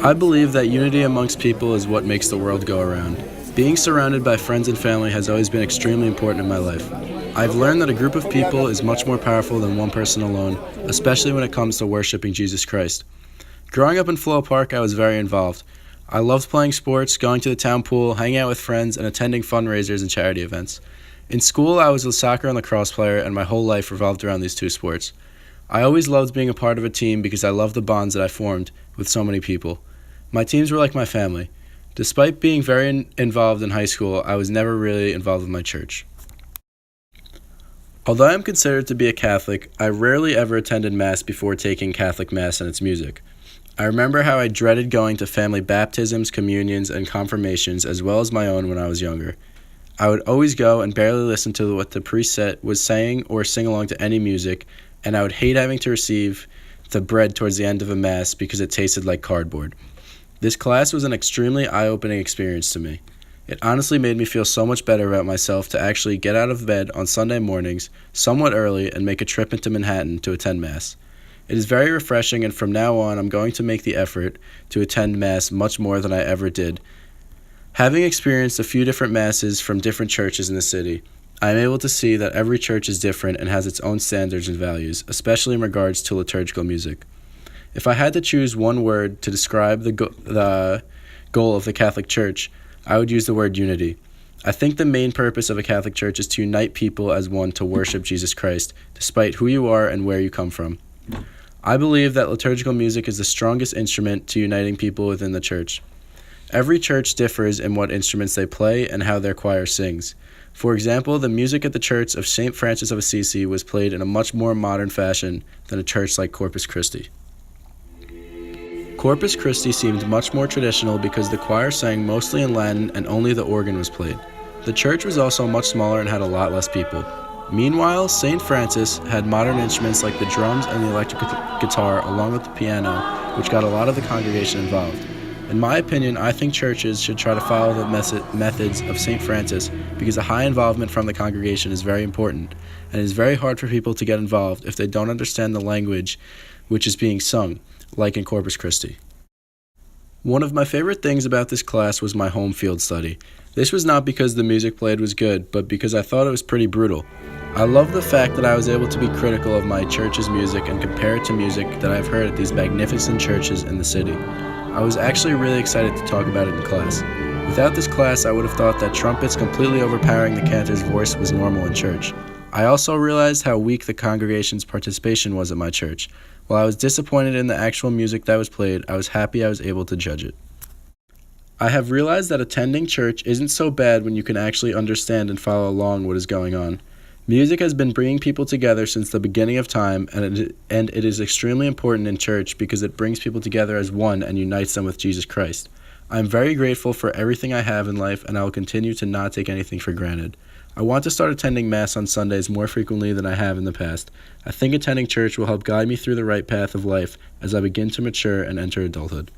I believe that unity amongst people is what makes the world go around. Being surrounded by friends and family has always been extremely important in my life. I've learned that a group of people is much more powerful than one person alone, especially when it comes to worshiping Jesus Christ. Growing up in Flow Park, I was very involved. I loved playing sports, going to the town pool, hanging out with friends, and attending fundraisers and charity events. In school, I was a soccer and lacrosse player, and my whole life revolved around these two sports. I always loved being a part of a team because I loved the bonds that I formed with so many people. My teams were like my family. Despite being very involved in high school, I was never really involved with my church. Although I am considered to be a Catholic, I rarely ever attended Mass before taking Catholic Mass and its music. I remember how I dreaded going to family baptisms, communions, and confirmations, as well as my own when I was younger. I would always go and barely listen to what the priest was saying or sing along to any music, and I would hate having to receive the bread towards the end of a Mass because it tasted like cardboard. This class was an extremely eye-opening experience to me. It honestly made me feel so much better about myself to actually get out of bed on Sunday mornings, somewhat early, and make a trip into Manhattan to attend Mass. It is very refreshing, and from now on, I'm going to make the effort to attend Mass much more than I ever did. Having experienced a few different Masses from different churches in the city, I am able to see that every church is different and has its own standards and values, especially in regards to liturgical music. If I had to choose one word to describe the goal of the Catholic Church, I would use the word unity. I think the main purpose of a Catholic Church is to unite people as one to worship Jesus Christ, despite who you are and where you come from. I believe that liturgical music is the strongest instrument to uniting people within the church. Every church differs in what instruments they play and how their choir sings. For example, the music at the Church of St. Francis of Assisi was played in a much more modern fashion than a church like Corpus Christi. Corpus Christi seemed much more traditional because the choir sang mostly in Latin and only the organ was played. The church was also much smaller and had a lot less people. Meanwhile, St. Francis had modern instruments like the drums and the electric guitar along with the piano, which got a lot of the congregation involved. In my opinion, I think churches should try to follow the methods of St. Francis because a high involvement from the congregation is very important, and it is very hard for people to get involved if they don't understand the language which is being sung, like in Corpus Christi. One of my favorite things about this class was my home field study. This was not because the music played was good, but because I thought it was pretty brutal. I love the fact that I was able to be critical of my church's music and compare it to music that I've heard at these magnificent churches in the city. I was actually really excited to talk about it in class. Without this class, I would have thought that trumpets completely overpowering the cantor's voice was normal in church. I also realized how weak the congregation's participation was at my church. While I was disappointed in the actual music that was played, I was happy I was able to judge it. I have realized that attending church isn't so bad when you can actually understand and follow along what is going on. Music has been bringing people together since the beginning of time, and it is extremely important in church because it brings people together as one and unites them with Jesus Christ. I am very grateful for everything I have in life, and I will continue to not take anything for granted. I want to start attending Mass on Sundays more frequently than I have in the past. I think attending church will help guide me through the right path of life as I begin to mature and enter adulthood.